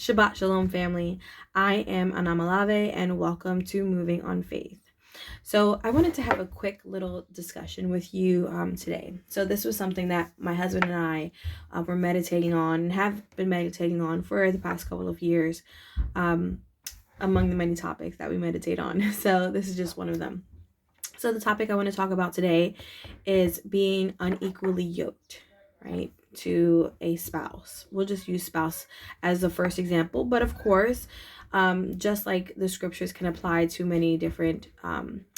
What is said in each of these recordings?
Shabbat Shalom, family. I am Anamalave, and welcome to Moving on Faith. So I wanted to have a quick little discussion with you today. So this was something that my husband and I were meditating on and have been meditating on for the past couple of years, among the many topics that we meditate on. So this is just one of them. So the topic I want to talk about today is being unequally yoked, right, to a spouse. We'll just use spouse as the first example, but of course, just like the scriptures can apply to many different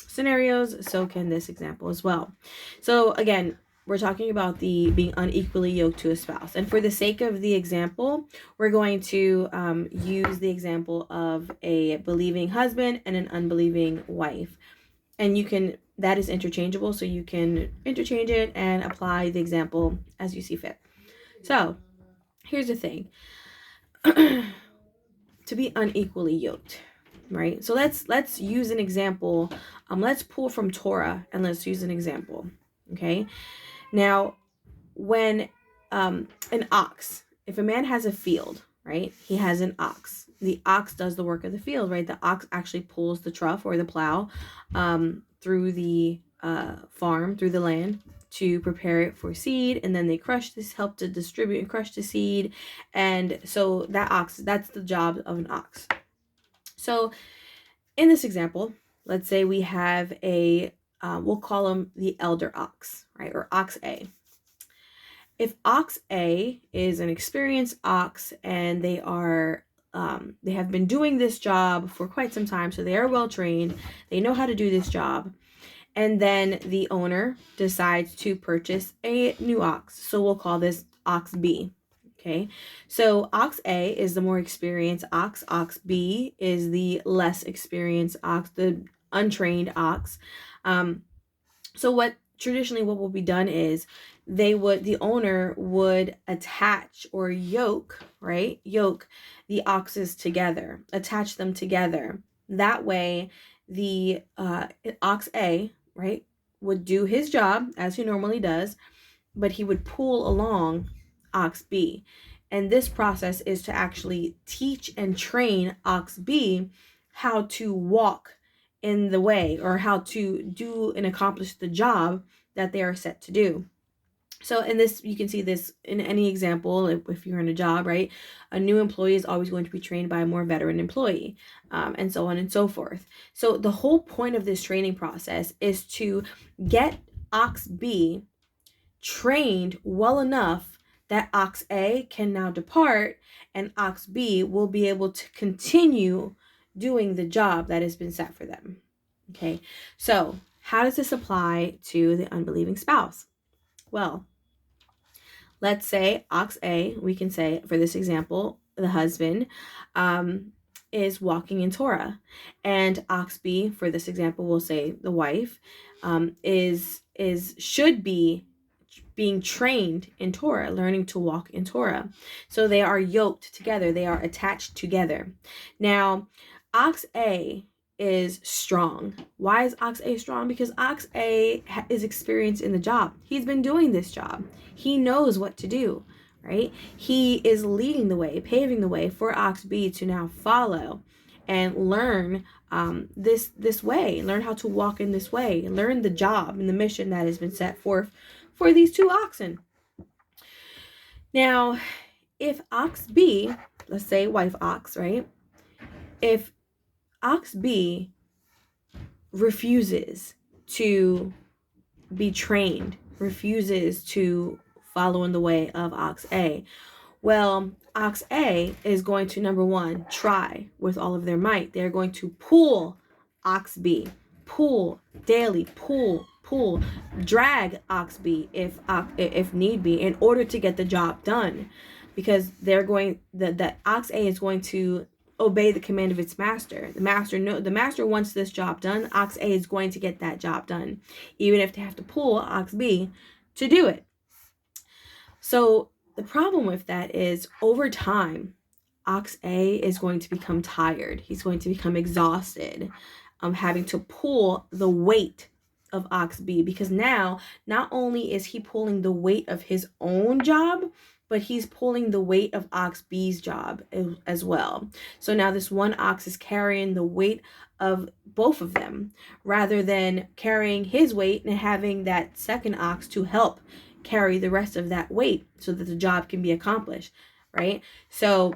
scenarios, so can this example as well. So again, we're talking about the being unequally yoked to a spouse. And for the sake of the example, we're going to use the example of a believing husband and an unbelieving wife. And that is interchangeable, so you can interchange it and apply the example as you see fit. So here's the thing. To be unequally yoked, right? So let's use an example. Let's pull from Torah and let's use an example. Okay. Now, when an ox, if a man has a field, right? He has an ox. The ox does the work of the field, right? The ox actually pulls the trough or the plow through the farm, through the land, to prepare it for seed, and then they help to distribute and crush the seed. And so that's the job of an ox. So in this example, let's say we have we'll call him the elder ox, right? Or ox A. If ox A is an experienced ox and they have been doing this job for quite some time, so they are well trained, they know how to do this job, and then the owner decides to purchase a new ox. So we'll call this ox B. Okay. So ox A is the more experienced ox. Ox B is the less experienced ox, the untrained ox. So what will be done is the owner would attach or yoke the oxes together, attach them together. That way the ox A, right, would do his job as he normally does, but he would pull along ox B. And this process is to actually teach and train ox B how to walk in the way, or how to do and accomplish the job that they are set to do. So in this, you can see this in any example. If you're in a job, right, a new employee is always going to be trained by a more veteran employee, and so on and so forth. So the whole point of this training process is to get ox B trained well enough that ox A can now depart, and ox B will be able to continue doing the job that has been set for them. Okay, so how does this apply to the unbelieving spouse? Well, let's say ox A, we can say for this example, the husband is walking in Torah, and ox B, for this example, we'll say the wife should be being trained in Torah, learning to walk in Torah. So they are yoked together. They are attached together. Now, ox A is strong. Why is ox A strong? Because ox A is experienced in the job. He's been doing this job. He knows what to do, right? He is leading the way, paving the way for ox B to now follow and learn this way, learn how to walk in this way, learn the job and the mission that has been set forth for these two oxen. Now, if ox B, let's say wife ox, right? If ox B refuses to be trained, refuses to follow in the way of ox A, well, ox A is going to, number one, try with all of their might. They're going to pull ox B, pull daily, pull, drag ox B if need be, in order to get the job done, because that ox A is going to obey the command of its master. The master wants this job done. Ox A is going to get that job done, even if they have to pull ox B to do it. So the problem with that is, over time, ox A is going to become tired. He's going to become exhausted, having to pull the weight of ox B, because now not only is he pulling the weight of his own job, but he's pulling the weight of ox B's job as well. So now this one ox is carrying the weight of both of them, rather than carrying his weight and having that second ox to help carry the rest of that weight so that the job can be accomplished, right? So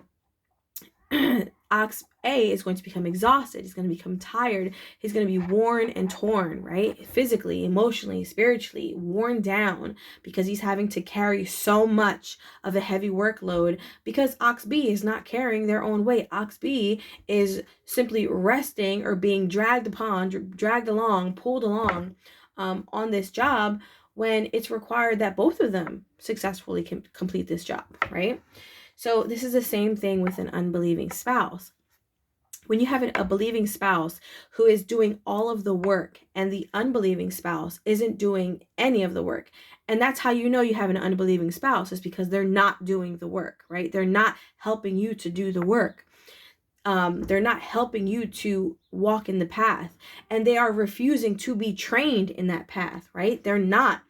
ox A is going to become exhausted. He's going to become tired. He's going to be worn and torn, right? Physically, emotionally, spiritually, worn down, because he's having to carry so much of a heavy workload, because ox B is not carrying their own weight. Ox B is simply resting or being dragged along, pulled along on this job, when it's required that both of them successfully complete this job, right? So this is the same thing with an unbelieving spouse. When you have a believing spouse who is doing all of the work and the unbelieving spouse isn't doing any of the work, and that's how you know you have an unbelieving spouse, is because they're not doing the work, right? They're not helping you to do the work. They're not helping you to walk in the path, and they are refusing to be trained in that path, right? They're not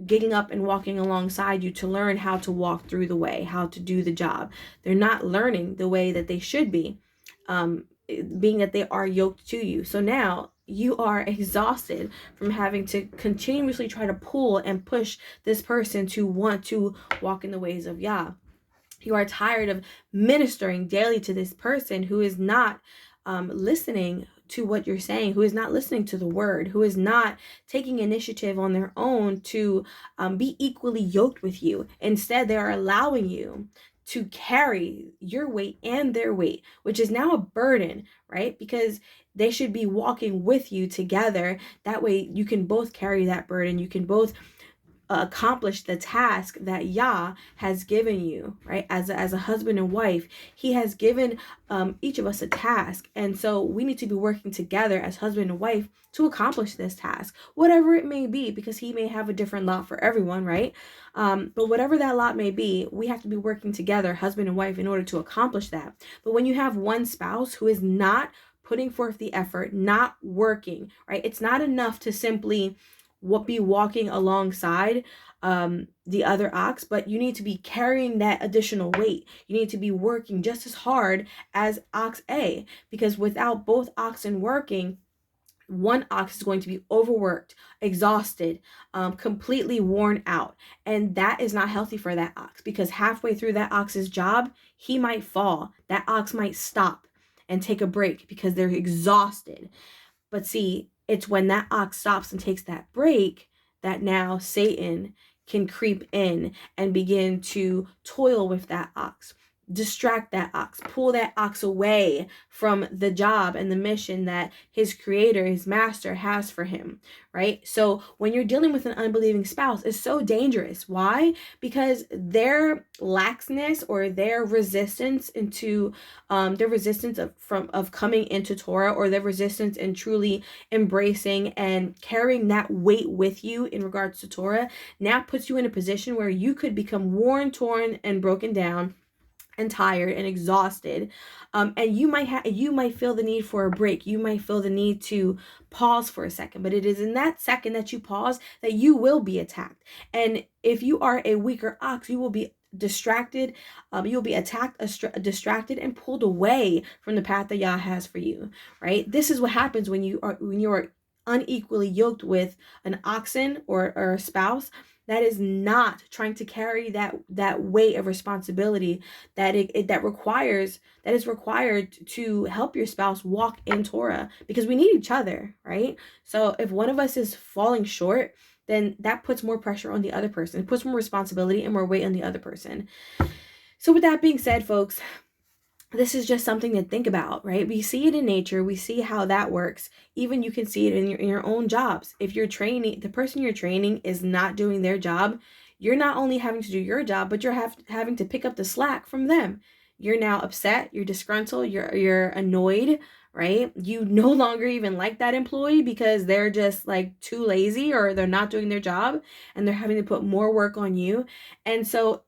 getting up and walking alongside you to learn how to walk through the way, how to do the job. They're not learning the way that they should be, being that they are yoked to you. So now you are exhausted from having to continuously try to pull and push this person to want to walk in the ways of Yah. You are tired of ministering daily to this person who is not listening to what you're saying, who is not listening to the word, who is not taking initiative on their own to be equally yoked with you. Instead, they are allowing you to carry your weight and their weight, which is now a burden, right? Because they should be walking with you together. That way you can both carry that burden. You can both accomplish the task that Yah has given you, right? As a husband and wife, he has given each of us a task. And so we need to be working together as husband and wife to accomplish this task, whatever it may be, because he may have a different lot for everyone, right? But whatever that lot may be, we have to be working together, husband and wife, in order to accomplish that. But when you have one spouse who is not putting forth the effort, not working, right? It's not enough to simply be walking alongside the other ox, but you need to be carrying that additional weight. You need to be working just as hard as ox A, because without both oxen working, one ox is going to be overworked, exhausted, completely worn out. And that is not healthy for that ox, because halfway through that ox's job, he might fall. That ox might stop and take a break because they're exhausted. But see, it's when that ox stops and takes that break that now Satan can creep in and begin to toil with that ox, distract that ox, pull that ox away from the job and the mission that his creator, his master, has for him, right? So when you're dealing with an unbelieving spouse, it's so dangerous. Why? Because their laxness or their resistance into their resistance of coming into Torah, or their resistance in truly embracing and carrying that weight with you in regards to Torah, now puts you in a position where you could become worn, torn, and broken down and tired and exhausted, and you might feel the need for a break. You might feel the need to pause for a second, but it is in that second that you pause that you will be attacked. And if you are a weaker ox, you will be distracted, you'll be attacked, distracted, and pulled away from the path that Yah has for you, right? This is what happens when you are unequally yoked with an oxen or a spouse that is not trying to carry that weight of responsibility that is required to help your spouse walk in Torah, because we need each other, right? So if one of us is falling short, then that puts more pressure on the other person. It puts more responsibility and more weight on the other person. So with that being said, folks, this is just something to think about, right? We see it in nature. We see how that works. Even you can see it in your own jobs. If you're training, the person you're training is not doing their job, you're not only having to do your job, but you're having to pick up the slack from them. You're now upset, you're disgruntled, you're annoyed, right? You no longer even like that employee because they're just like too lazy, or they're not doing their job, and they're having to put more work on you. And so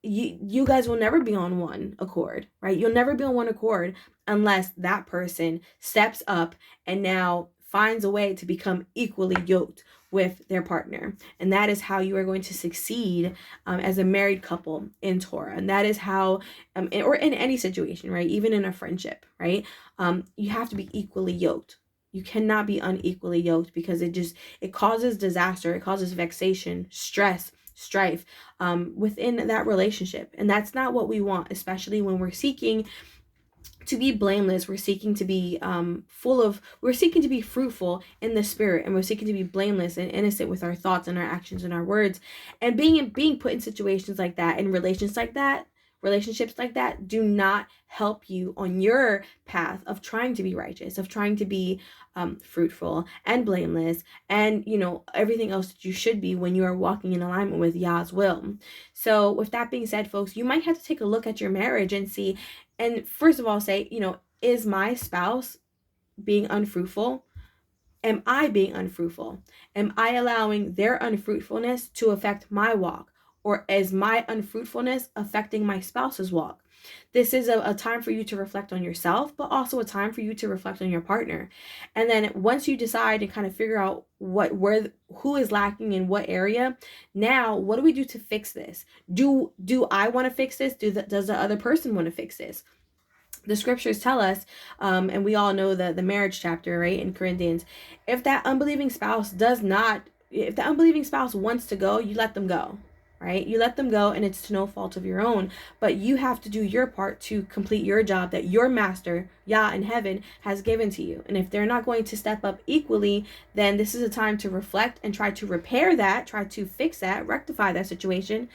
you guys will never be on one accord, right? You'll never be on one accord unless that person steps up and now finds a way to become equally yoked with their partner. And that is how you are going to succeed as a married couple in Torah. And that is how, or in any situation, right? Even in a friendship, right? You have to be equally yoked. You cannot be unequally yoked, because it causes disaster. It causes vexation, stress, strife within that relationship. And that's not what we want, especially when we're seeking to be blameless. We're seeking to be we're seeking to be fruitful in the spirit, and we're seeking to be blameless and innocent with our thoughts and our actions and our words. And being put in situations like that, in relationships like that do not help you on your path of trying to be righteous, of trying to be fruitful and blameless, and everything else that you should be when you are walking in alignment with Yah's will. So with that being said, folks, you might have to take a look at your marriage and see, and first of all say, is my spouse being unfruitful? Am I being unfruitful? Am I allowing their unfruitfulness to affect my walk? Or is my unfruitfulness affecting my spouse's walk? This is a time for you to reflect on yourself, but also a time for you to reflect on your partner. And then once you decide and kind of figure out who is lacking in what area, now what do we do to fix this? Do I want to fix this? Does the other person want to fix this? The scriptures tell us, and we all know the marriage chapter, right, in Corinthians, if the unbelieving spouse wants to go, you let them go, right? You let them go, and it's to no fault of your own. But you have to do your part to complete your job that your master, Yah in heaven, has given to you. And if they're not going to step up equally, then this is a time to reflect and try to repair that, try to fix that, rectify that situation.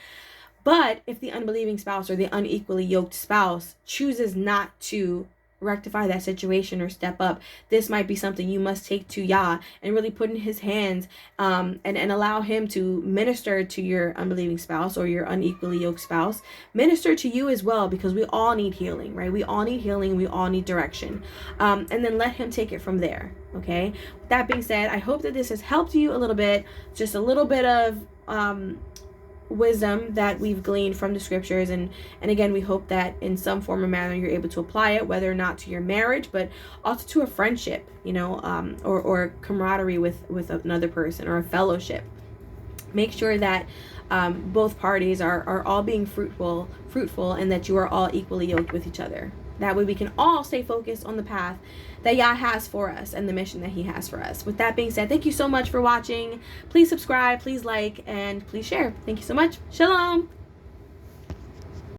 But if the unbelieving spouse or the unequally yoked spouse chooses not to rectify that situation or step up, this might be something you must take to Yah and really put in his hands, and allow him to minister to your unbelieving spouse or your unequally yoked spouse, minister to you as well, because we all need healing, right? We all need healing. We all need direction. And then let him take it from there. Okay. With that being said, I hope that this has helped you a little bit, just a little bit of, wisdom that we've gleaned from the scriptures, and again, we hope that in some form or manner you're able to apply it, whether or not to your marriage, but also to a friendship, or camaraderie with another person, or a fellowship. Make sure that both parties are all being fruitful, and that you are all equally yoked with each other. That way we can all stay focused on the path that Yah has for us and the mission that he has for us. With that being said, thank you so much for watching. Please subscribe, please like, and please share. Thank you so much. Shalom.